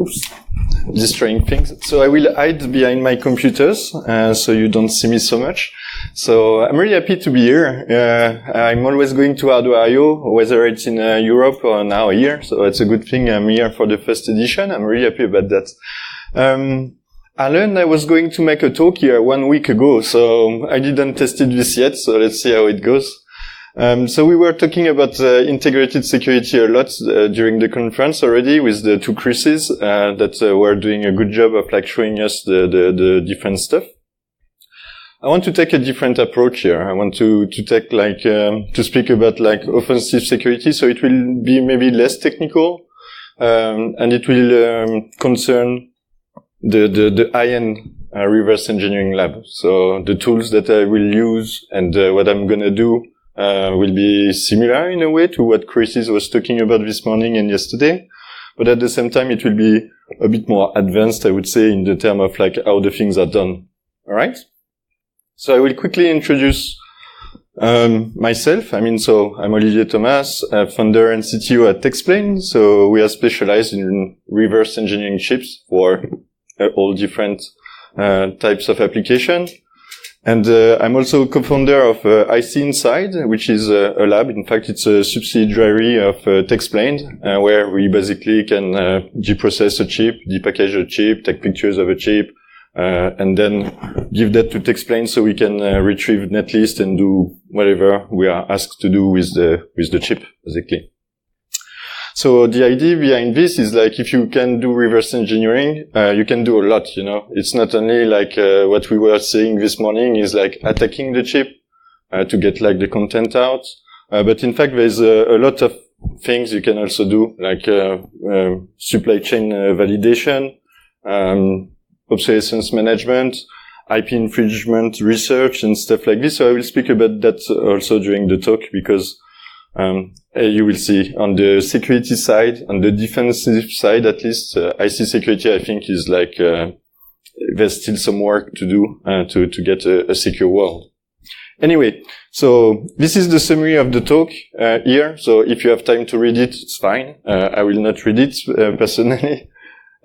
oops, destroying things. So I will hide behind my computers, so you don't see me so much. So I'm really happy to be here. I'm always going to Hardware.io, whether it's in Europe or now here. So it's a good thing I'm here for the first edition. I'm really happy about that. I learned I was going to make a talk here 1 week ago, so I didn't test this yet. So let's see how it goes. So we were talking about integrated security a lot during the conference already with the two Chris's that were doing a good job of like showing us the different stuff. I want to take a different approach here. I want to take like to speak about like offensive security, so it will be maybe less technical and it will concern the high-end reverse engineering lab. So the tools that I will use and what I'm gonna do will be similar in a way to what Chris was talking about this morning and yesterday. But at the same time, it will be a bit more advanced, I would say, in the term of like how the things are done. All right? So I will quickly introduce myself. So I'm Olivier Thomas, founder and CTO at Texplained. So we are specialized in reverse engineering chips for all different types of application. And I'm also co-founder of IC Inside, which is a lab. In fact, it's a subsidiary of Texplained, where we basically can deprocess a chip, depackage a chip, take pictures of a chip, and then give that to Texplained so we can retrieve netlist and do whatever we are asked to do with the chip, basically. So the idea behind this is like if you can do reverse engineering, you can do a lot, you know. It's not only like what we were saying this morning is like attacking the chip to get like the content out, but in fact there's a lot of things you can also do, like supply chain validation, obsolescence management, IP infringement research and stuff like this. So I will speak about that also during the talk because you will see on the security side, on the defensive side at least, IC security I think is like there's still some work to do to get a secure world. Anyway, so this is the summary of the talk here. So if you have time to read it, it's fine. I will not read it personally.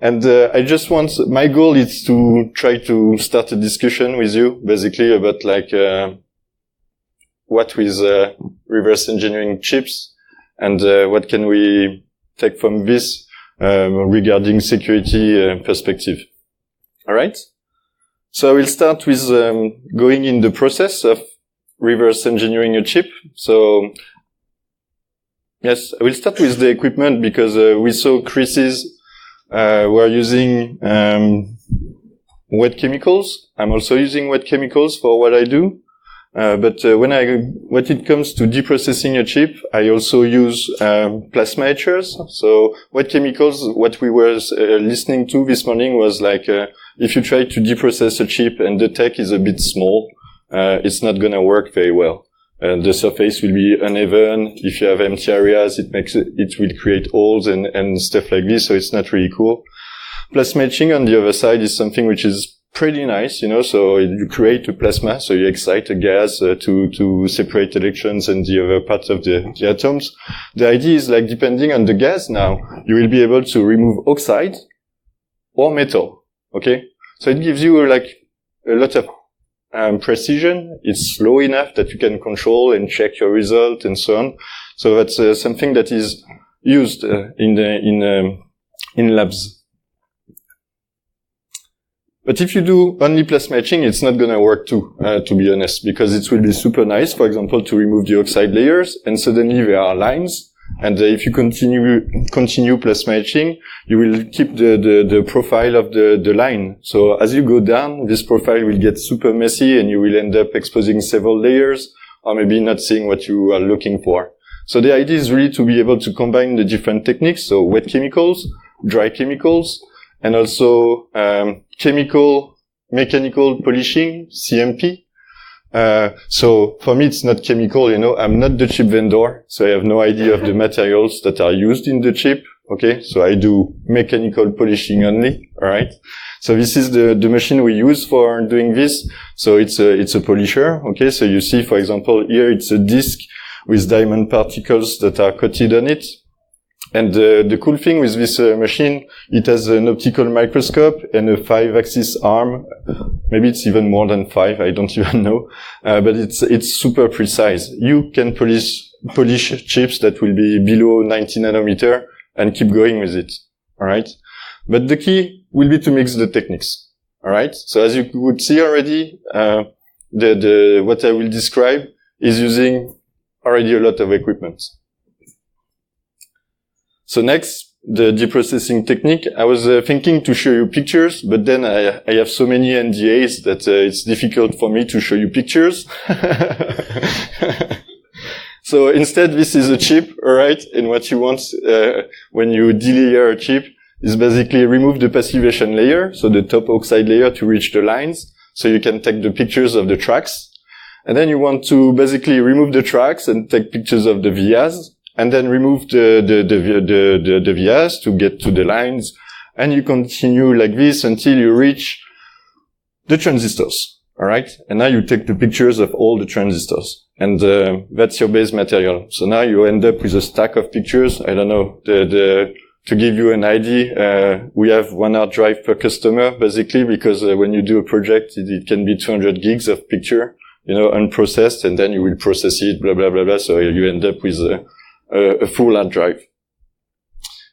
And I just want, my goal is to try to start a discussion with you basically about like what with reverse engineering chips and what can we take from this regarding security perspective. All right? So I will start with going in the process of reverse engineering a chip. So yes, I will start with the equipment because we saw Chris's were using wet chemicals. I'm also using wet chemicals for what I do. But when it comes to deprocessing a chip, I also use plasma etchers. So wet chemicals, what we were listening to this morning was like if you try to deprocess a chip and the tech is a bit small, it's not going to work very well. The surface will be uneven. If you have empty areas, it will create holes and stuff like this. So it's not really cool. Plasma etching on the other side is something which is pretty nice, you know, so you create a plasma, so you excite a gas to separate electrons and the other parts of the atoms. The idea is like depending on the gas now, you will be able to remove oxide or metal, okay? So it gives you like a lot of precision. It's slow enough that you can control and check your result and so on. So that's something that is used in labs. But if you do only plasma etching, it's not going to work too, to be honest, because it will be super nice, for example, to remove the oxide layers, and suddenly there are lines. And if you continue plasma etching, you will keep the profile of the line. So as you go down, this profile will get super messy, and you will end up exposing several layers, or maybe not seeing what you are looking for. So the idea is really to be able to combine the different techniques, so wet chemicals, dry chemicals, and also mechanical polishing, CMP. So for me, it's not chemical, you know, I'm not the chip vendor, so I have no idea of the materials that are used in the chip. Okay. So I do mechanical polishing only. All right. So this is the machine we use for doing this. So it's a polisher. Okay. So you see, for example, here it's a disc with diamond particles that are coated on it. And the cool thing with this machine, it has an optical microscope and a 5-axis arm. Maybe it's even more than 5, I don't even know. But it's super precise. You can polish chips that will be below 90 nanometer and keep going with it. Alright? But the key will be to mix the techniques. Alright? So as you could see already, what I will describe is using already a lot of equipment. So next, the deprocessing technique. I was thinking to show you pictures, but then I have so many NDAs that it's difficult for me to show you pictures. So instead, this is a chip, alright? And what you want when you delayer a chip is basically remove the passivation layer, so the top oxide layer to reach the lines, so you can take the pictures of the tracks. And then you want to basically remove the tracks and take pictures of the vias. And then remove the vias to get to the lines. And you continue like this until you reach the transistors. Alright? And now you take the pictures of all the transistors. And, that's your base material. So now you end up with a stack of pictures. I don't know, to give you an idea, we have 1 hard drive per customer, basically, because when you do a project, it can be 200 gigs of picture, unprocessed, and then you will process it, blah, blah, blah, blah. So you end up with a full hard drive.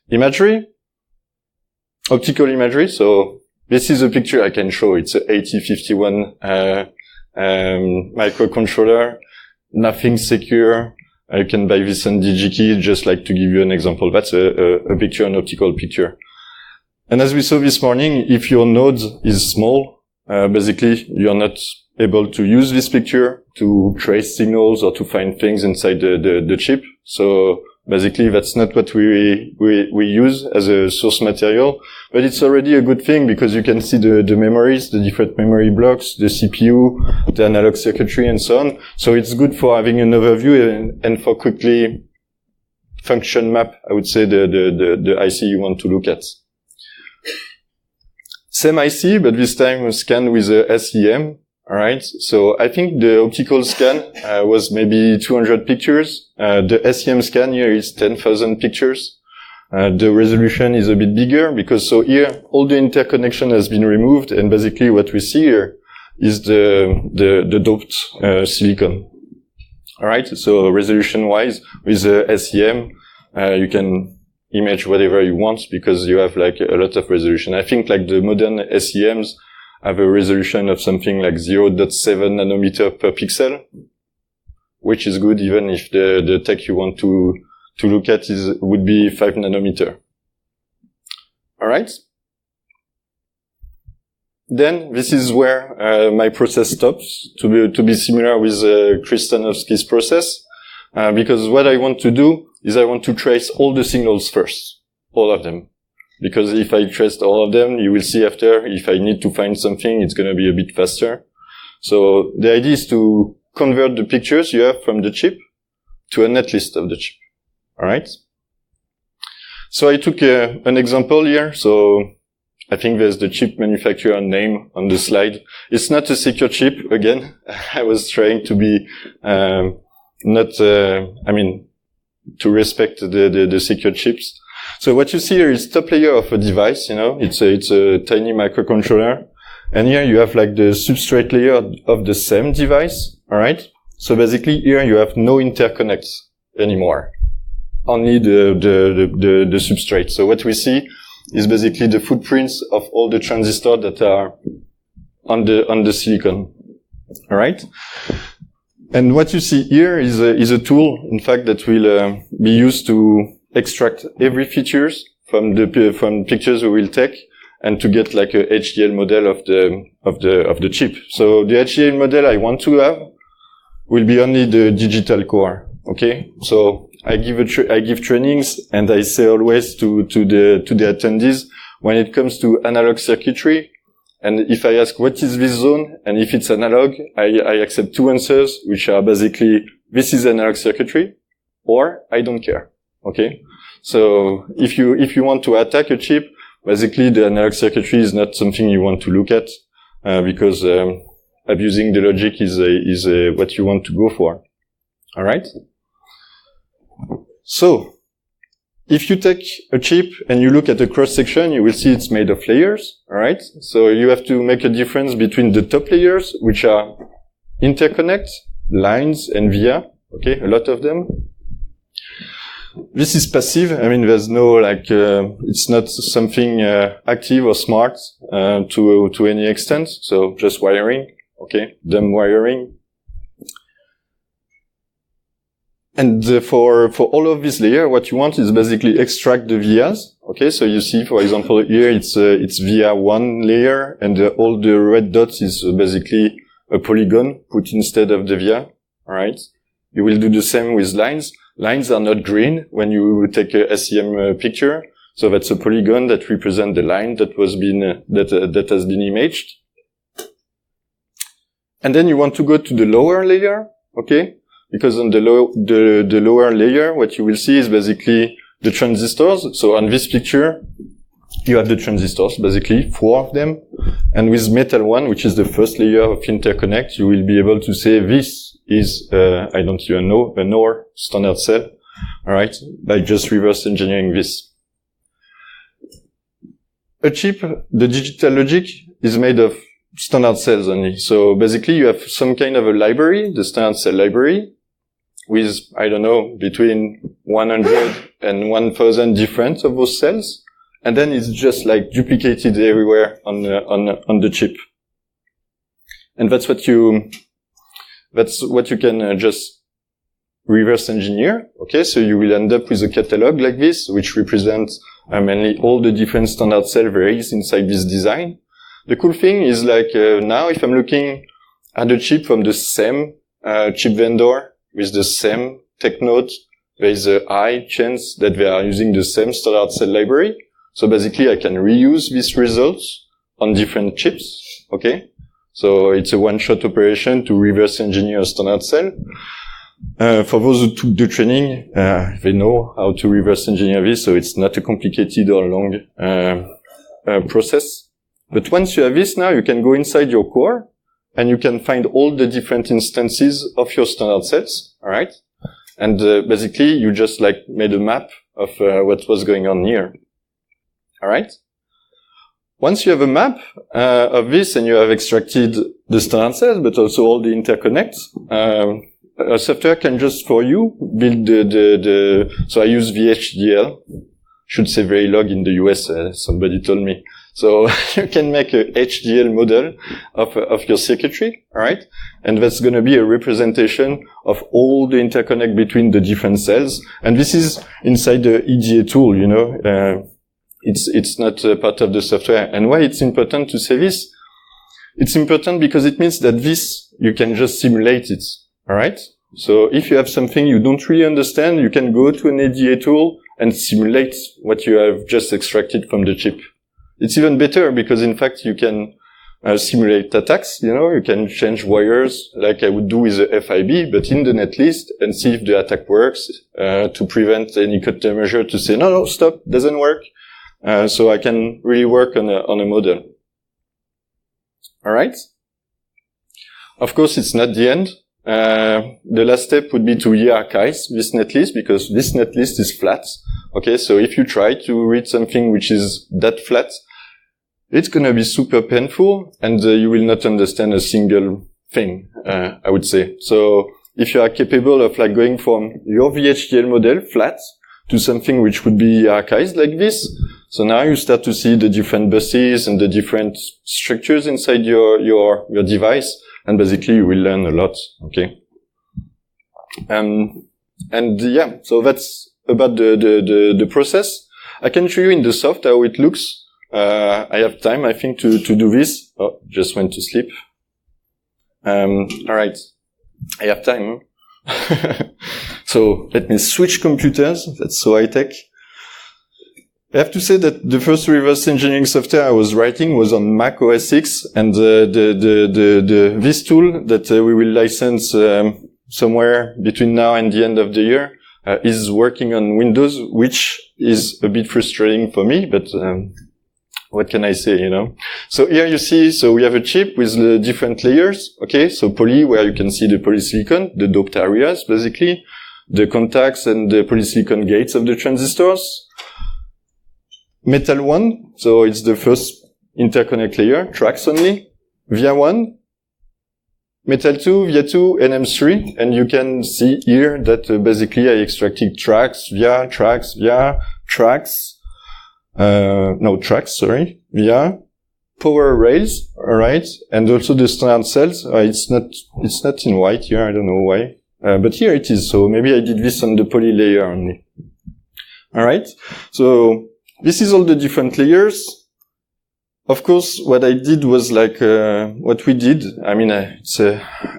Imagery, optical imagery. So this is a picture I can show. It's a 8051 microcontroller, nothing secure. You can buy this on DigiKey, just like to give you an example. That's a picture, an optical picture. And as we saw this morning, if your node is small, basically you're not able to use this picture to trace signals or to find things inside the chip. So basically that's not what we use as a source material, but it's already a good thing because you can see the memories, the different memory blocks, the CPU, the analog circuitry and so on. So it's good for having an overview and for quickly function map, I would say, the IC you want to look at. Same IC, but this time scanned with a SEM. Alright, so I think the optical scan was maybe 200 pictures. The SEM scan here is 10,000 pictures. The resolution is a bit bigger because so here all the interconnection has been removed, and basically what we see here is the doped silicon. Alright, so resolution wise with the SEM you can image whatever you want because you have like a lot of resolution. I think like the modern SEMs have a resolution of something like 0.7 nanometer per pixel, which is good even if the tech you want to look at would be 5 nanometer. Alright? Then this is where my process stops, to be similar with Kristanovsky's process, because what I want to do is I want to trace all the signals first, all of them. Because if I trace all of them, you will see after, if I need to find something, it's going to be a bit faster. So the idea is to convert the pictures you have from the chip to a netlist of the chip. Alright? So I took an example here. So I think there's the chip manufacturer name on the slide. It's not a secure chip, again. I was trying to be, to respect the secure chips. So what you see here is top layer of a device, it's a tiny microcontroller. And here you have like the substrate layer of the same device, alright? So basically here you have no interconnects anymore. Only the substrate. So what we see is basically the footprints of all the transistors that are on the silicon. Alright? And what you see here is a tool, in fact, that will be used to extract every features from pictures we will take and to get like a HDL model of the chip. So the HDL model I want to have will be only the digital core. Okay? So I give trainings and I say always to the attendees when it comes to analog circuitry, and if I ask what is this zone and if it's analog, I accept two answers, which are basically this is analog circuitry or I don't care. Okay? So if you want to attack a chip, basically the analog circuitry is not something you want to look at, because abusing the logic is what you want to go for. Alright? So, if you take a chip and you look at the cross-section, you will see it's made of layers, alright? So you have to make a difference between the top layers, which are interconnect, lines, and via, okay, a lot of them. This is passive. I mean, there's no, like, it's not something active or smart to any extent, so just wiring, okay, dumb wiring. And for all of this layer, what you want is basically extract the vias. Okay, so you see, for example, here it's via one layer, and all the red dots is basically a polygon put instead of the via. All right. You will do the same with lines. Lines are not green when you take a SEM picture, so that's a polygon that represents the line that was that has been imaged. And then you want to go to the lower layer. Okay. Because on the lower layer, what you will see is basically the transistors. So on this picture, you have the transistors, basically 4 of them. And with metal 1, which is the first layer of interconnect, you will be able to say this is, I don't even know, an OR standard cell. Alright? By just reverse engineering this. A chip, the digital logic, is made of standard cells only. So basically you have some kind of a library, the standard cell library, with, I don't know, between 100 and 1000 different of those cells. And then it's just like duplicated everywhere on the chip. And that's what you can just reverse engineer. Okay. So you will end up with a catalog like this, which represents mainly all the different standard cell varies inside this design. The cool thing is like, now if I'm looking at a chip from the same, chip vendor, with the same tech node, there is a high chance that they are using the same standard cell library. So basically I can reuse these results on different chips, okay? So it's a one-shot operation to reverse engineer a standard cell. For those who took the training, they know how to reverse engineer this, so it's not a complicated or long process. But once you have this now, you can go inside your core, and you can find all the different instances of your standard cells, alright? And basically, you just like made a map of what was going on here, alright? Once you have a map of this and you have extracted the standard cells, but also all the interconnects, a software can just for you build so I use VHDL, should say Verilog in the US, somebody told me. So you can make a HDL model of your circuitry, alright? And that's gonna be a representation of all the interconnect between the different cells. And this is inside the EDA tool, you know, it's not part of the software. And why it's important to say this? It's important because it means that this, you can just simulate it, alright? So if you have something you don't really understand, you can go to an EDA tool and simulate what you have just extracted from the chip. It's even better because in fact you can simulate attacks, you know, you can change wires like I would do with the FIB, but in the netlist and see if the attack works, to prevent any countermeasure to say, no, stop, doesn't work. So I can really work on a model. Alright? Of course, it's not the end. The last step would be to hierarchize this netlist because this netlist is flat. Okay, so if you try to read something which is that flat, it's gonna be super painful and you will not understand a single thing, I would say. So if you are capable of like going from your VHDL model flat to something which would be hierarchized like this, so now you start to see the different buses and the different structures inside your device, and basically you will learn a lot, okay? And yeah, so that's about the process. I can show you in the soft how it looks. I have time, I think, to do this. Oh, just went to sleep. Alright. I have time. So let me switch computers. That's so high tech. I have to say that the first reverse engineering software I was writing was on Mac OS X, and this tool that we will license somewhere between now and the end of the year is working on Windows, which is a bit frustrating for me, but what can I say, you know? So here you see, so we have a chip with the different layers, okay? So poly, where you can see the polysilicon, the doped areas, basically. the contacts and the polysilicon gates of the transistors. Metal 1, so it's the first interconnect layer, tracks only. Via 1, Metal 2, via 2, and M3, and you can see here that basically I extracted tracks, via, via power rails, alright, and also the standard cells. It's not in white here, I don't know why. But here it is, so maybe I did this on the poly layer only. Alright, so this is all the different layers. Of course, what I did was like, what we did, I mean, I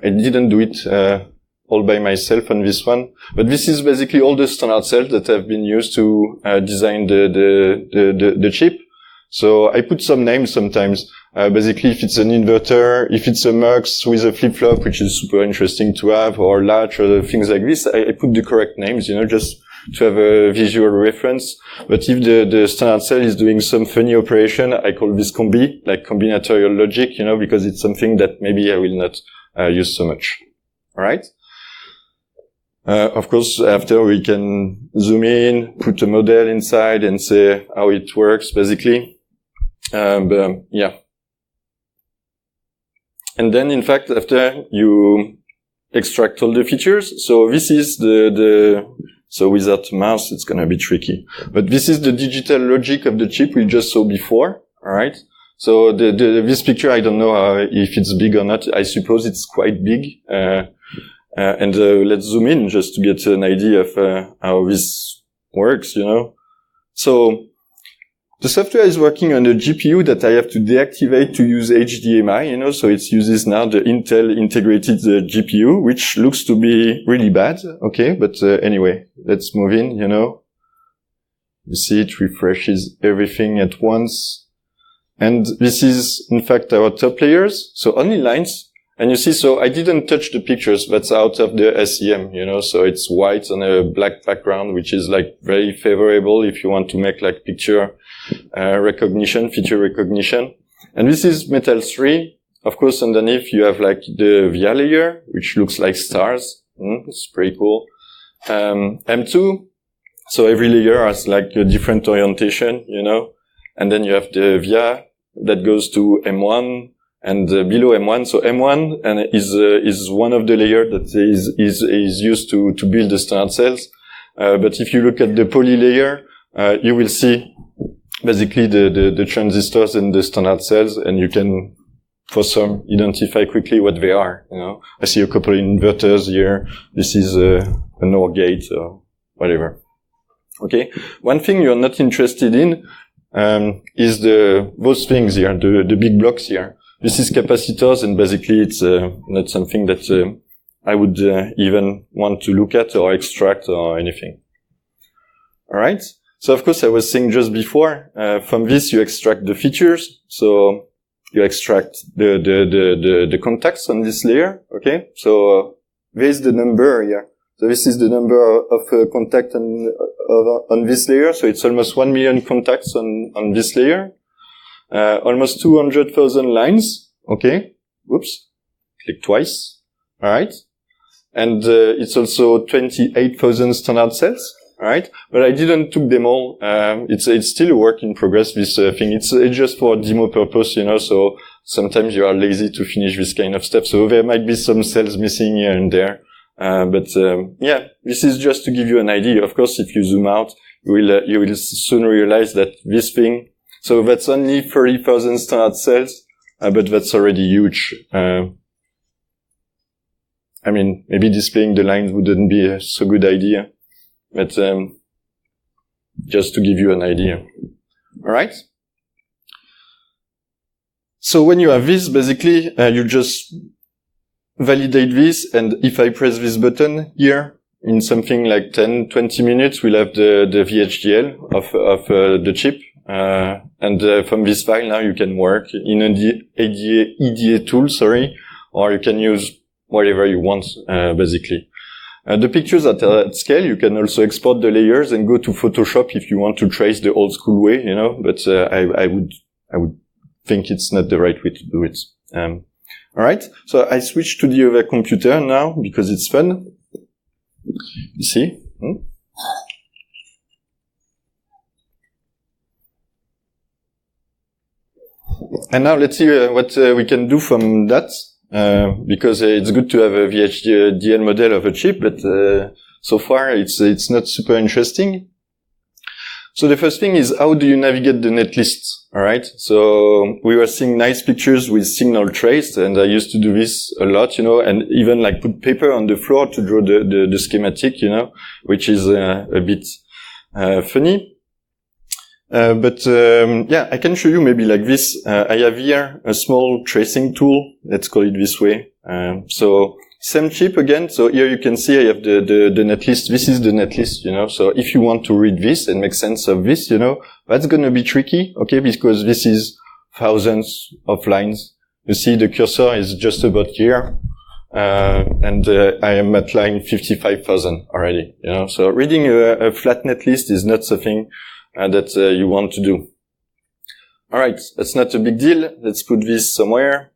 didn't do it, all by myself on this one, but this is basically all the standard cells that have been used to, design the chip. So I put some names sometimes, basically if it's an inverter, if it's a mux with a flip-flop, which is super interesting to have, or latch, or things like this, I put the correct names, just to have a visual reference. But if the standard cell is doing some funny operation, I call this combi, like combinatorial logic, because it's something that maybe I will not use so much. Alright? Of course, after we can zoom in, put a model inside and say how it works, basically. But yeah. And then, in fact, after you extract all the features, so this is so without mouse, it's gonna be tricky. But this is the digital logic of the chip we just saw before, alright? So this picture, I don't know if it's big or not. I suppose it's quite big. And let's zoom in just to get an idea of how this works, So the software is working on a GPU that I have to deactivate to use HDMI, so it uses now the Intel integrated GPU, which looks to be really bad. Okay, but anyway, let's move in, You see it refreshes everything at once. And this is, in fact, our top layers. So only lines. And you see, so I didn't touch the pictures. That's out of the SEM, so it's white on a black background, which is like very favorable if you want to make like picture recognition, feature recognition. And this is Metal 3. Of course, underneath you have like the VIA layer, which looks like stars. It's pretty cool. M2. So every layer has like a different orientation, And then you have the VIA that goes to M1. And below M1, so M1 is one of the layers that is used to build the standard cells. But if you look at the poly layer, you will see basically the transistors and the standard cells, and you can, for some, identify quickly what they are. I see a couple of inverters here. This is an OR gate or whatever. Okay. One thing you're not interested in is those things here, the big blocks here. This is capacitors, and basically it's not something that I would even want to look at or extract or anything. All right. So of course I was saying just before, from this you extract the features. So you extract the contacts on this layer. Okay. So there's the number here. So this is the number of contact on this layer. So it's almost 1 million contacts on this layer. Almost 200,000 lines. Okay. Whoops. Click twice. All right. And it's also 28,000 standard cells. All right. But I didn't took them all. It's still a work in progress, this thing. It's just for demo purpose, so sometimes you are lazy to finish this kind of step. So there might be some cells missing here and there. But yeah, this is just to give you an idea. Of course, if you zoom out, you will soon realize that this thing, so that's only 30,000 standard cells, but that's already huge. I mean, maybe displaying the lines wouldn't be a so good idea, but just to give you an idea. All right. So when you have this, basically, you just validate this, and if I press this button here, in something like 10, 20 minutes, we'll have the VHDL of the chip. And from this file now you can work in an EDA tool, or you can use whatever you want, basically. The pictures at scale, you can also export the layers and go to Photoshop if you want to trace the old school way, but I would think it's not the right way to do it. Alright, so I switch to the other computer now because it's fun. You see? And now let's see what we can do from that, because it's good to have a VHDL model of a chip, but so far it's not super interesting. So the first thing is, how do you navigate the netlist? All right. So we were seeing nice pictures with signal trace, and I used to do this a lot, and even like put paper on the floor to draw the schematic, which is a bit funny. Yeah, I can show you maybe like this. I have here a small tracing tool. Let's call it this way. So same chip again. So here you can see I have the netlist. This is the netlist, So if you want to read this and make sense of this, that's going to be tricky. Okay. Because this is thousands of lines. You see the cursor is just about here. And I am at line 55,000 already, So reading a flat netlist is not something that you want to do. All right, that's not a big deal. Let's put this somewhere.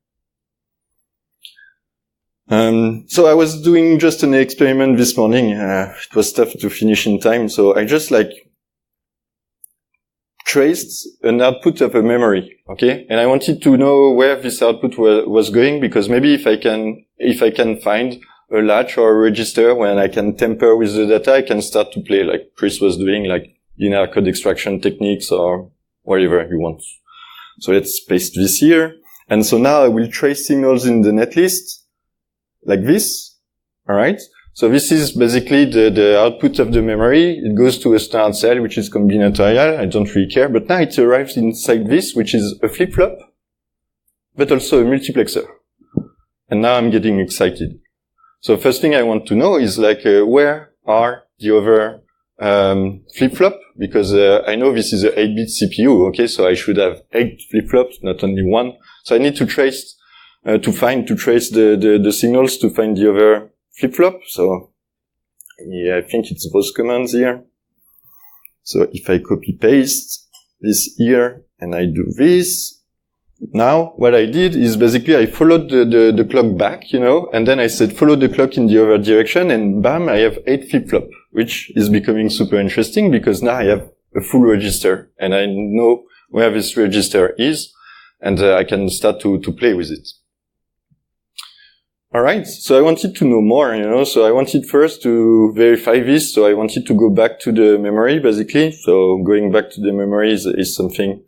So I was doing just an experiment this morning. It was tough to finish in time, so I just traced an output of a memory, okay? And I wanted to know where this output was going, because maybe if I can find a latch or a register when I can tamper with the data, I can start to play like Chris was doing, like linear code extraction techniques or whatever you want. So let's paste this here. And so now I will trace signals in the netlist like this. All right. So this is basically the output of the memory. It goes to a standard cell, which is combinatorial. I don't really care. But now it arrives inside this, which is a flip-flop, but also a multiplexer. And now I'm getting excited. So first thing I want to know is where are the other flip-flop, because I know this is a 8-bit CPU, okay, so I should have 8 flip-flops, not only one. So I need to trace, to trace the signals to find the other flip-flop. So yeah, I think it's those commands here. So if I copy-paste this here and I do this, now what I did is basically I followed the clock back, and then I said follow the clock in the other direction, and bam, I have 8 flip-flop, which is becoming super interesting because now I have a full register and I know where this register is, and I can start to play with it. Alright, so I wanted to know more, so I wanted first to verify this, so I wanted to go back to the memory, basically. So going back to the memory is something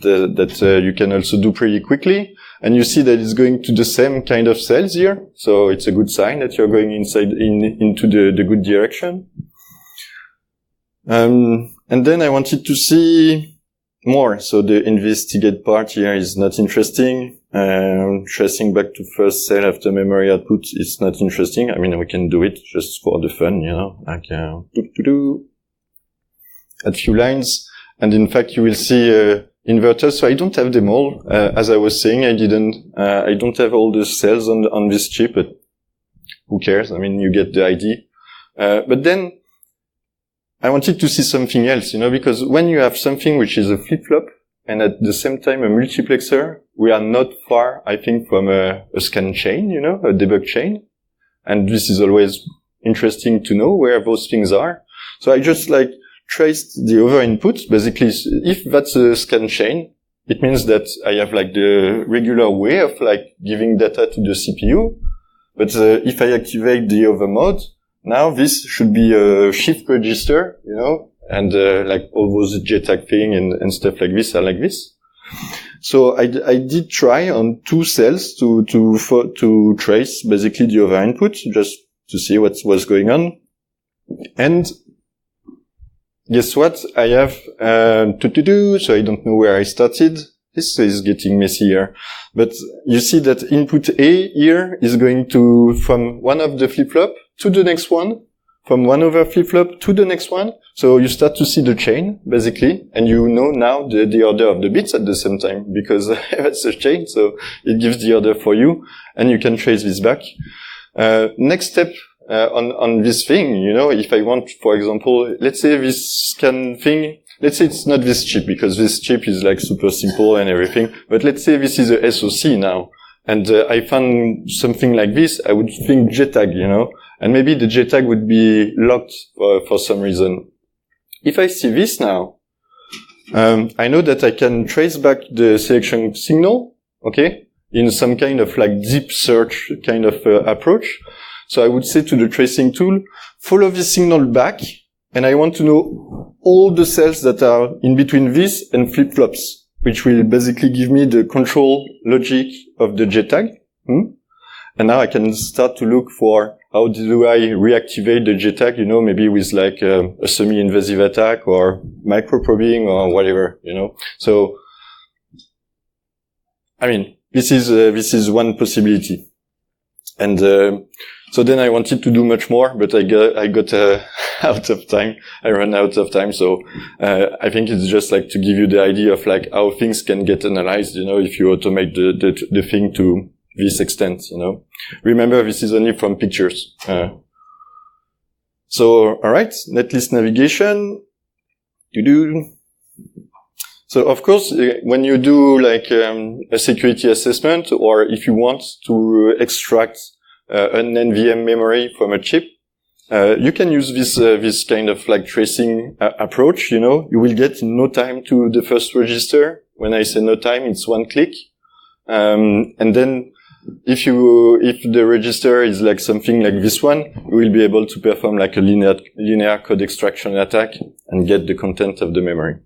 that you can also do pretty quickly. And you see that it's going to the same kind of cells here. So it's a good sign that you're going into the good direction. And then I wanted to see more. So the investigate part here is not interesting. Tracing back to first cell after memory output is not interesting. I mean, we can do it just for the fun, a few lines. And in fact, you will see, inverters. So I don't have them all. As I was saying, I don't have all the cells on this chip, but who cares? I mean, you get the idea. But then I wanted to see something else, because when you have something which is a flip-flop and at the same time a multiplexer, we are not far, I think, from a scan chain, a debug chain. And this is always interesting to know where those things are. So I just traced the other inputs. Basically, if that's a scan chain, it means that I have the regular way of giving data to the CPU. But if I activate the other mode, now this should be a shift register, and all those JTAG thing and stuff like this are like this. So I did try on 2 cells to trace basically the other input just to see what's going on. And guess what? I have so I don't know where I started. This is getting messy here. But you see that input A here is going to from one of the flip-flop to the next one, from one other flip-flop to the next one. So you start to see the chain, basically, and you know now the order of the bits at the same time, because that's a chain, so it gives the order for you, and you can trace this back. Next step, on this thing, if I want, for example, let's say this scan thing, let's say it's not this chip, because this chip is super simple and everything, but let's say this is a SoC now, and I found something like this, I would think JTAG, And maybe the JTAG would be locked for some reason. If I see this now, I know that I can trace back the selection signal, okay, in some kind of like deep search kind of approach. So I would say to the tracing tool, follow the signal back, and I want to know all the cells that are in between this and flip-flops, which will basically give me the control logic of the JTAG. And now I can start to look for how do I reactivate the JTAG, you know, maybe with like a semi-invasive attack or micro-probing or whatever, you know. So, I mean, this is one possibility. And so then I wanted to do much more, but I got out of time. I ran out of time. So I think it's just like to give you the idea of like how things can get analyzed, you know, if you automate the thing to this extent, you know. Remember, this is only from pictures. So, all right, netlist navigation. So, of course, when you do like a security assessment, or if you want to extract an NVM memory from a chip, you can use this kind of like tracing approach. You know, you will get in no time to the first register. When I say no time, it's one click, and then if the register is like something like this one, you will be able to perform like a linear code extraction attack and get the content of the memory.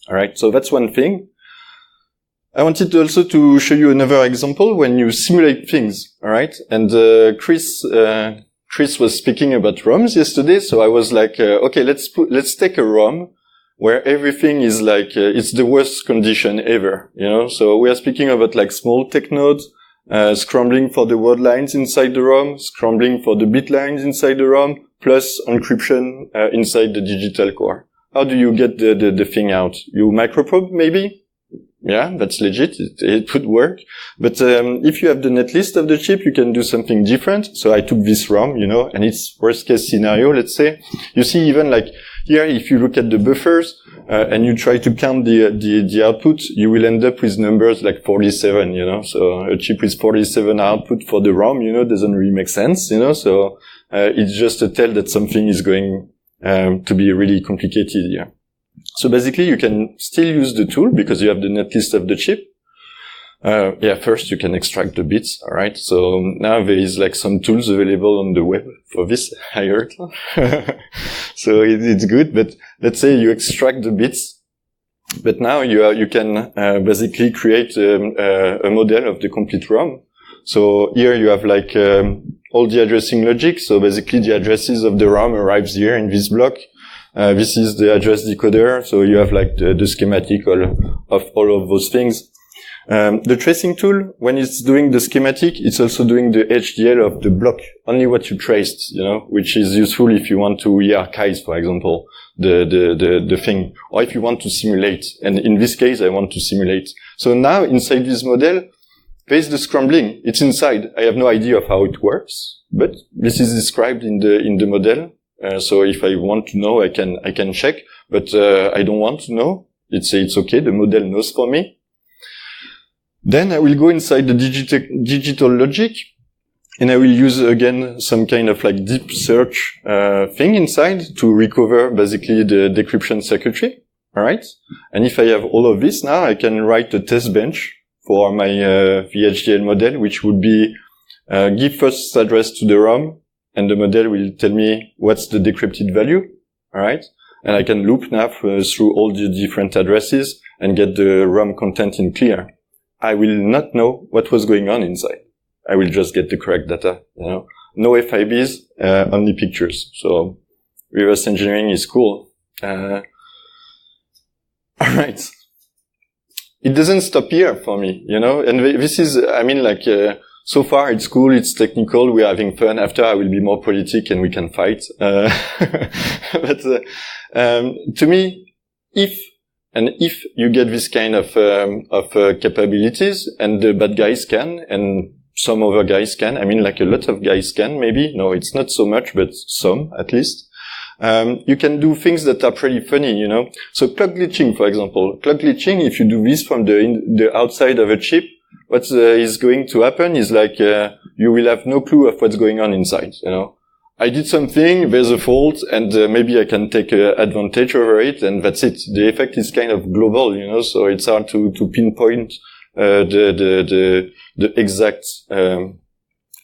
All right, so that's one thing. I wanted also to show you another example when you simulate things. All right, and Chris was speaking about ROMs yesterday, so I was like, okay, let's take a ROM where everything is like it's the worst condition ever. You know, so we are speaking about like small tech nodes. Scrambling for the word lines inside the ROM, scrambling for the bit lines inside the ROM, plus encryption inside the digital core. How do you get the thing out? You microprobe maybe? Yeah, that's legit. It would work. But if you have the netlist of the chip, you can do something different. So I took this ROM, you know, and it's worst case scenario, let's say. You see, even like here, if you look at the buffers, and you try to count the output, you will end up with numbers like 47, you know. So a chip with 47 output for the ROM, you know, doesn't really make sense, you know. So it's just a tell that something is going to be really complicated here. So basically, you can still use the tool because you have the netlist of the chip. First you can extract the bits, alright? So now there is like some tools available on the web for this, I heard. So it's good, but let's say you extract the bits, but now you can basically create a model of the complete ROM. So here you have like all the addressing logic, so basically the addresses of the ROM arrives here in this block. This is the address decoder, so you have like the schematic of all of those things. The tracing tool, when it's doing the schematic, it's also doing the HDL of the block, only what you traced, you know, which is useful if you want to archive, for example, the thing, or if you want to simulate. And in this case, I want to simulate. So now inside this model, there's the scrambling. It's inside. I have no idea of how it works, but this is described in the model. So if I want to know, I can check, but I don't want to know. It's okay. The model knows for me. Then I will go inside the digital logic, and I will use again some kind of like deep search thing inside to recover basically the decryption circuitry. All right, and if I have all of this now, I can write a test bench for my VHDL model, which would be give first address to the ROM, and the model will tell me what's the decrypted value. All right, and I can loop now through all the different addresses and get the ROM content in clear. I will not know what was going on inside. I will just get the correct data, you know. No FIBs, only pictures. So reverse engineering is cool. All right. It doesn't stop here for me, you know. And this is, I mean, like, so far it's cool, it's technical, we're having fun. After I will be more politic and we can fight. But to me, if you get this kind of capabilities, and the bad guys can, and some other guys can, I mean, like a lot of guys can, maybe. No, it's not so much, but some, at least. You can do things that are pretty funny, you know. So clock glitching, for example. Clock glitching, if you do this from the outside of a chip, what is going to happen is like, you will have no clue of what's going on inside, you know. I did something, there's a fault, and maybe I can take advantage over it, and that's it. The effect is kind of global, you know, so it's hard to pinpoint the exact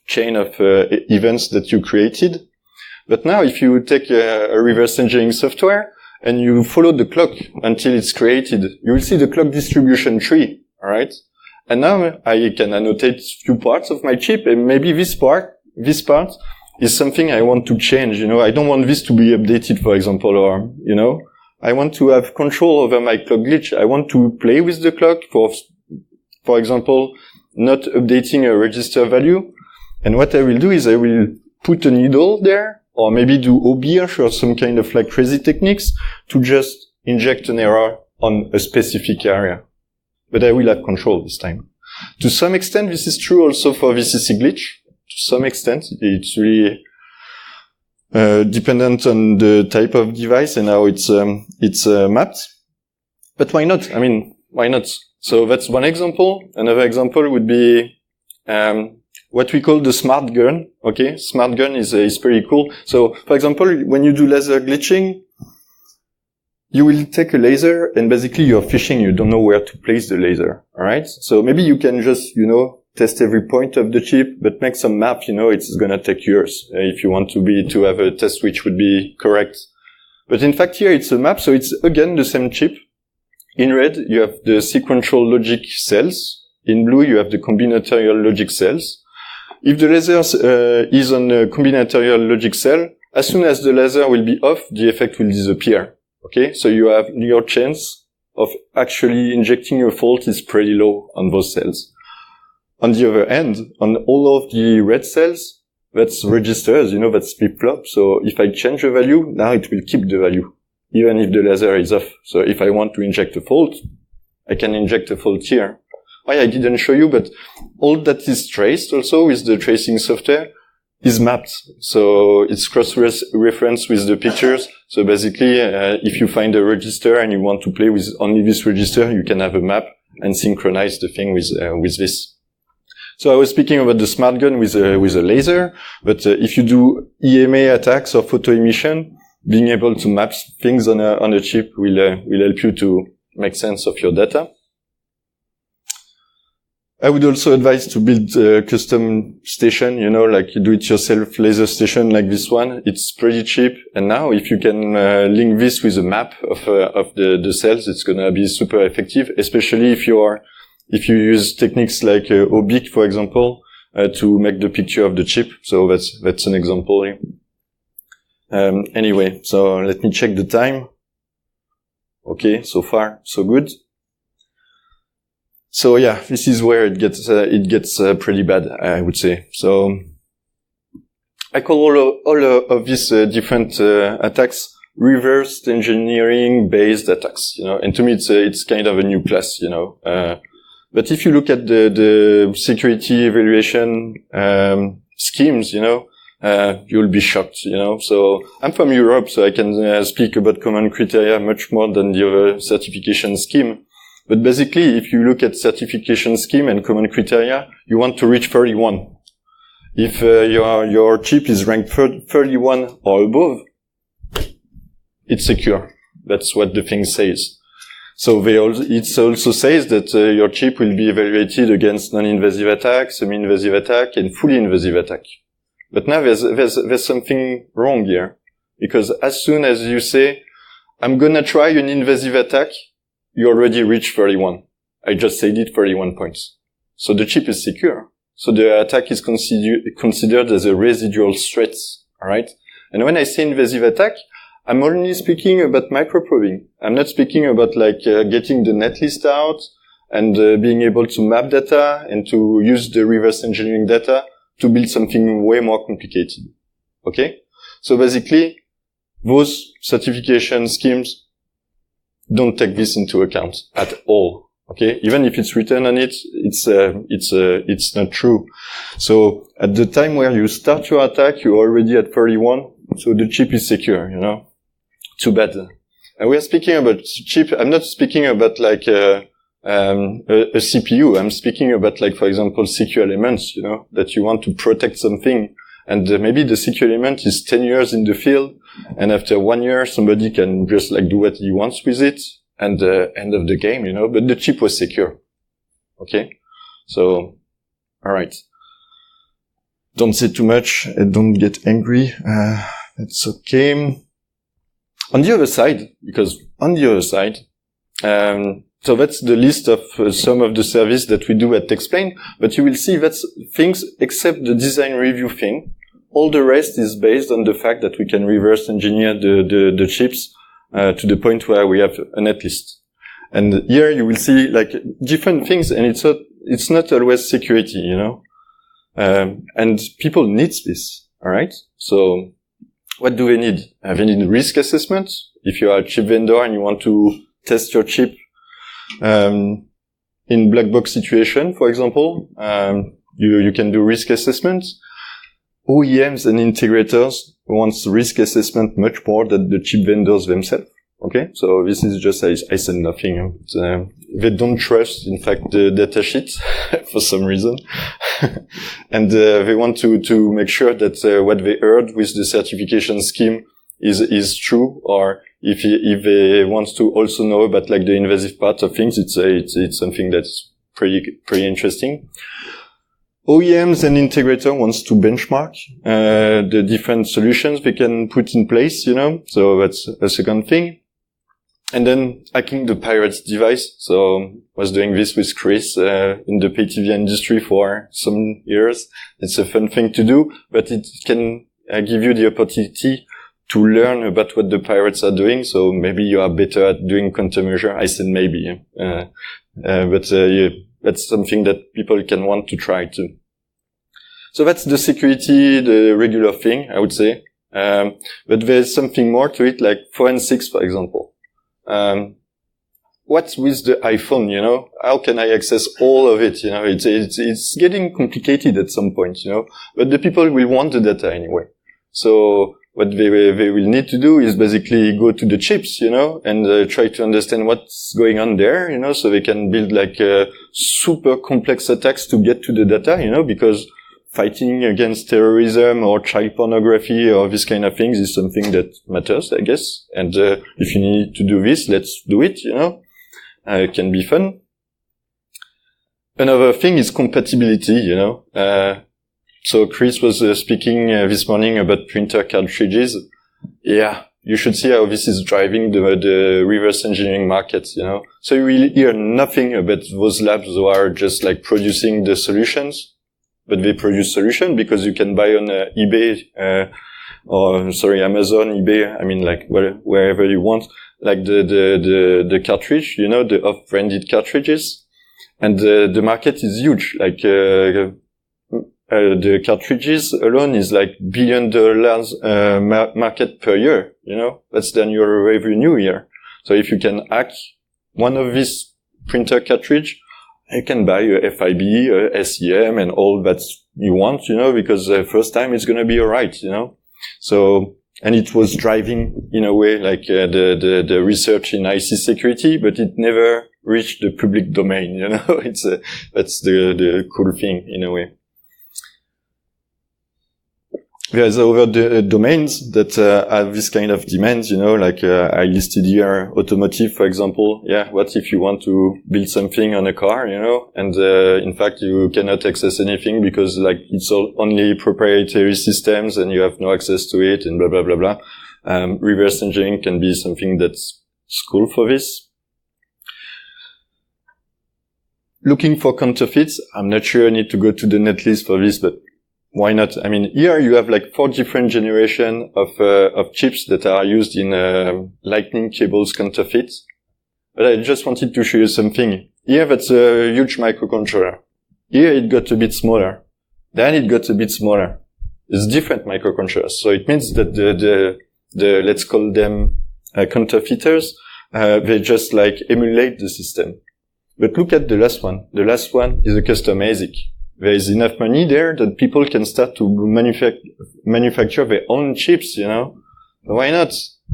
chain of events that you created. But now, if you take a reverse engineering software and you follow the clock until it's created, you will see the clock distribution tree, all right? And now I can annotate few parts of my chip, and maybe this part is something I want to change, you know. I don't want this to be updated, for example, or, you know, I want to have control over my clock glitch. I want to play with the clock for example, not updating a register value. And what I will do is I will put a needle there, or maybe do OBIRSH or some kind of like crazy techniques to just inject an error on a specific area. But I will have control this time. To some extent, this is true also for VCC glitch. To some extent, it's really dependent on the type of device and how it's mapped. But why not? I mean, why not? So that's one example. Another example would be what we call the smart gun. Okay, smart gun is pretty cool. So, for example, when you do laser glitching, you will take a laser and basically you're fishing. You don't know where to place the laser. All right. So maybe you can just, you know, test every point of the chip, but make some map. You know, it's gonna take years if you want to have a test which would be correct. But in fact, here it's a map, so it's again the same chip. In red, you have the sequential logic cells. In blue, you have the combinatorial logic cells. If the laser is on a combinatorial logic cell, as soon as the laser will be off, the effect will disappear. Okay, so you have your chance of actually injecting a fault is pretty low on those cells. On the other hand, on all of the red cells, that's registers, you know, that's flip-flop. So if I change the value, now it will keep the value, even if the laser is off. So if I want to inject a fault, I can inject a fault here. I didn't show you, but all that is traced also with the tracing software is mapped. So it's cross-referenced with the pictures. So basically, if you find a register and you want to play with only this register, you can have a map and synchronize the thing with this. So I was speaking about the smart gun with a laser, but if you do EMA attacks or photo emission, being able to map things on a chip will help you to make sense of your data. I would also advise to build a custom station, you know, like you do-it-yourself laser station like this one. It's pretty cheap. And now if you can link this with a map of the cells, it's going to be super effective, especially if you use techniques like OBIC, for example, to make the picture of the chip. So that's an example here. Anyway, so let me check the time. Okay, so far, so good. So yeah, this is where it gets pretty bad, I would say. So I call all of these different attacks reverse engineering based attacks, you know. And to me, it's kind of a new class, you know. But if you look at the security evaluation schemes, you know, you'll be shocked, you know. So I'm from Europe, so I can speak about common criteria much more than the other certification scheme. But basically, if you look at certification scheme and common criteria, you want to reach 31. If your chip is ranked 31 or above, it's secure. That's what the thing says. So it also says that your chip will be evaluated against non-invasive attack, semi-invasive attack, and fully invasive attack. But now there's something wrong here, because as soon as you say, I'm gonna try an invasive attack, you already reached 31. I just said it, 31 points. So the chip is secure. So the attack is considered as a residual threat. Alright? And when I say invasive attack, I'm only speaking about microprobing. I'm not speaking about like getting the netlist out and being able to map data and to use the reverse engineering data to build something way more complicated. Okay? So basically, those certification schemes don't take this into account at all. Okay? Even if it's written on it, it's not true. So at the time where you start your attack, you're already at 31. So the chip is secure, you know? Too bad. And we are speaking about chip. I'm not speaking about like, a CPU. I'm speaking about like, for example, secure elements, you know, that you want to protect something. And maybe the secure element is 10 years in the field, and after 1 year, somebody can just like do what he wants with it, and end of the game, you know, but the chip was secure. Okay? So, alright. Don't say too much, and don't get angry, that's okay. On the other side, so that's the list of some of the service that we do at Texplained, but you will see that's things except the design review thing. All the rest is based on the fact that we can reverse engineer the chips to the point where we have a netlist. And here you will see like different things, and it's not always security, you know. And people need this, alright? So what do they need? They need risk assessment. If you are a chip vendor and you want to test your chip in black box situation, for example, you can do risk assessment. OEMs and integrators want risk assessment much more than the chip vendors themselves. Okay, so this is just, I said nothing. They don't trust, in fact, the datasheet for some reason. And they want to make sure that what they heard with the certification scheme is true, or if they want to also know about like the invasive part of things, it's something that's pretty interesting. OEMs and integrator wants to benchmark the different solutions they can put in place, you know. So that's a second thing. And then hacking the pirate's device. So was doing this with Chris in the pay TV industry for some years. It's a fun thing to do, but it can give you the opportunity to learn about what the pirates are doing. So maybe you are better at doing countermeasure. I said maybe, but that's something that people can want to try too. So that's the security, the regular thing, I would say. But there's something more to it, like forensics, for example. What's with the iPhone, you know? How can I access all of it? You know, it's getting complicated at some point, you know, but the people will want the data anyway. So what they will need to do is basically go to the chips, you know, and try to understand what's going on there, you know, so they can build like super complex attacks to get to the data, you know, because fighting against terrorism or child pornography or this kind of things is something that matters, I guess. And if you need to do this, let's do it, you know. It can be fun. Another thing is compatibility, you know. So Chris was speaking this morning about printer cartridges. Yeah, you should see how this is driving the reverse engineering market, you know. So you will hear nothing about those labs who are just like producing the solutions, but they produce solution because you can buy on eBay, Amazon, eBay, I mean like wherever you want, like the cartridge, you know, the off-branded cartridges. And the market is huge, like the cartridges alone is like $1 billion market per year, you know, that's the annual revenue here. So if you can hack one of these printer cartridge, you can buy a FIB, a SEM, and all that you want, you know, because the first time it's gonna be alright, you know. So, and it was driving, in a way, like the research in IC security, but it never reached the public domain, you know. That's the cool thing, in a way. There's other domains that have this kind of demands, you know, like I listed here automotive, for example. Yeah, what if you want to build something on a car, you know, and in fact you cannot access anything because like it's all only proprietary systems and you have no access to it and blah blah blah blah. Reverse engineering can be something that's cool for this. Looking for counterfeits. I'm not sure I need to go to the netlist for this, but why not? I mean, here you have like 4 different generations of chips that are used in lightning cables counterfeits. But I just wanted to show you something. Here that's a huge microcontroller. Here it got a bit smaller. Then it got a bit smaller. It's different microcontrollers. So it means that the let's call them counterfeiters, they just like emulate the system. But look at the last one. The last one is a custom ASIC. There is enough money there that people can start to manufacture their own chips, you know. Why not?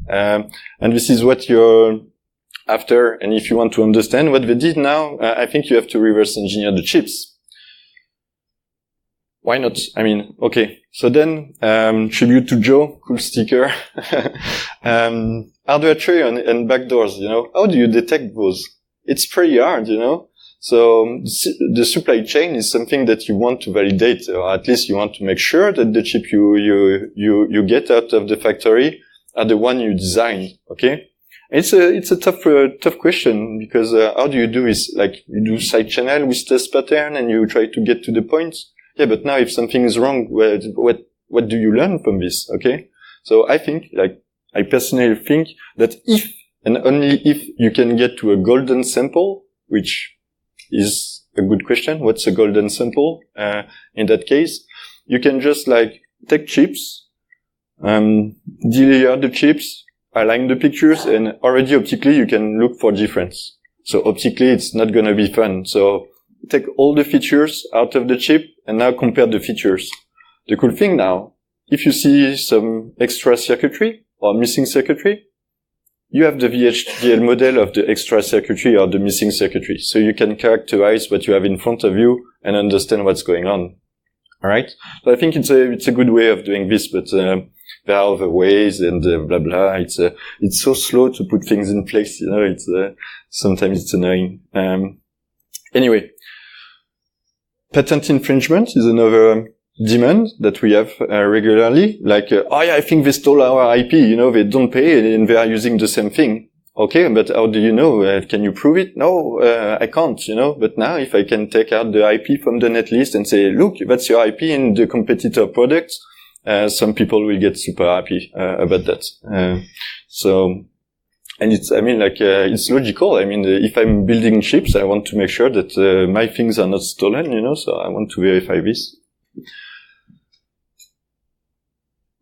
And this is what you're after. And if you want to understand what they did now, I think you have to reverse engineer the chips. why not? I mean, okay. So then, tribute to Joe, cool sticker. Hardware tree and backdoors, you know, how do you detect those? It's pretty hard, you know. So the supply chain is something that you want to validate, or at least you want to make sure that the chip you get out of the factory are the one you designed. Okay. It's a tough question, because how do you do is, like, you do side channel with test pattern and you try to get to the point. Yeah, but now if something is wrong, what do you learn from this? Okay. So I personally think that if and only if you can get to a golden sample, which is a good question. What's a golden sample? In that case, you can just like take chips, delayer the chips, align the pictures, and already optically you can look for difference. So optically it's not gonna be fun. So take all the features out of the chip and now compare the features. The cool thing now, if you see some extra circuitry or missing circuitry, you have the VHDL model of the extra circuitry or the missing circuitry. So you can characterize what you have in front of you and understand what's going on. Alright? So I think it's a good way of doing this, but there are other ways and blah blah. It's so slow to put things in place, you know, sometimes it's annoying. Anyway. Patent infringement is another demand that we have regularly, like, oh yeah, I think they stole our IP, you know, they don't pay and they are using the same thing. Okay, but how do you know? Can you prove it? No, I can't, you know, but now if I can take out the IP from the netlist and say, look, that's your IP in the competitor product, some people will get super happy about that. And it's logical. I mean, if I'm building chips, I want to make sure that my things are not stolen, you know, so I want to verify this.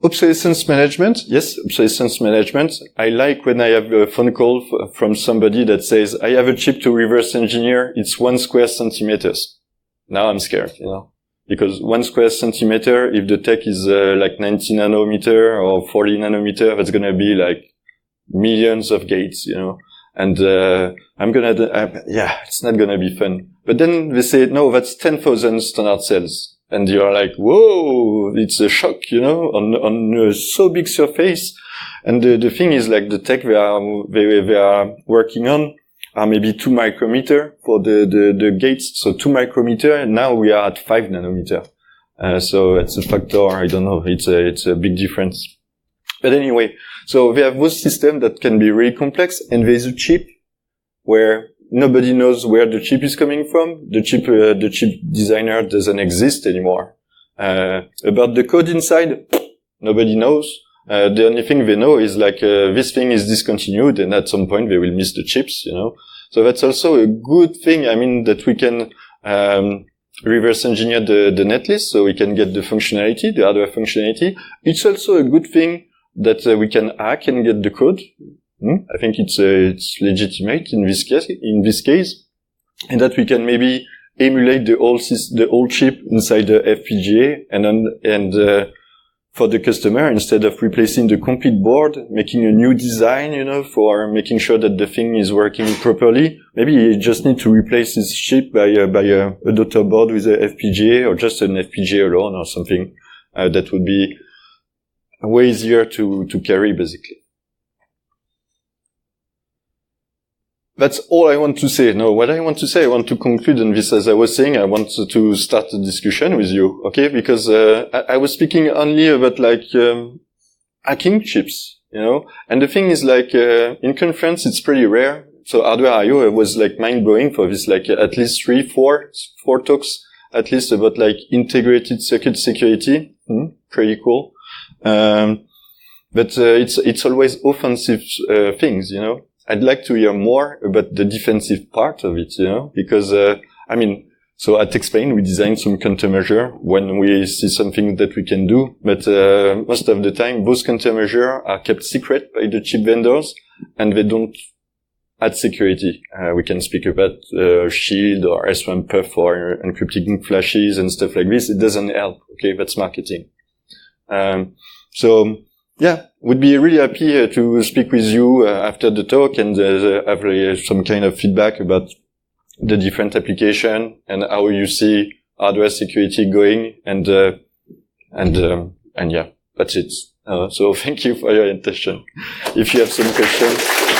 Obsolescence management. Yes, obsolescence management. I like when I have a phone call from somebody that says, I have a chip to reverse engineer. It's 1 square centimeters. Now I'm scared, you know, because 1 square centimeter, if the tech is like 90 nanometer or 40 nanometer, that's going to be like millions of gates, you know, and it's not gonna be fun. But then they say, no, that's 10,000 standard cells, and you're like, whoa, it's a shock, you know, on a so big surface. And the thing is, like, the tech they are working on are maybe 2 micrometer for the gates, so 2 micrometer, and now we are at 5 nanometer. So it's a factor, I don't know, it's a big difference. But anyway, so we have those systems that can be really complex, and there's a chip where nobody knows where the chip is coming from. The chip designer doesn't exist anymore. About the code inside, nobody knows. The only thing they know is like, this thing is discontinued, and at some point they will miss the chips, you know. So that's also a good thing. I mean, that we can, reverse engineer the netlist, so we can get the functionality, the hardware functionality. It's also a good thing that we can hack and get the code. I think it's legitimate in this case, and that we can maybe emulate the old chip inside the FPGA, and for the customer, instead of replacing the complete board, making a new design, you know, for making sure that the thing is working properly. Maybe you just need to replace this chip by a daughter board with a FPGA, or just an FPGA alone or something. That would be way easier to carry, basically. That's all I want to say. No, what I want to say, I want to conclude on this. As I was saying, I want to start a discussion with you, okay? Because I was speaking only about like hacking chips, you know. And the thing is, like in conference, it's pretty rare. So Hardware I/O was like mind-blowing for this, like at least 4 talks, at least about like integrated circuit security. Pretty cool. But it's always offensive things, you know. I'd like to hear more about the defensive part of it, you know, because, so at Texplained, we design some countermeasure when we see something that we can do, but, most of the time, those countermeasures are kept secret by the chip vendors, and they don't add security. We can speak about, shield or S1 puff for encrypting flashes and stuff like this. It doesn't help. Okay. That's marketing. Yeah, would be really happy to speak with you after the talk and have some kind of feedback about the different application and how you see hardware security going, and yeah, that's it. So thank you for your attention. If you have some questions.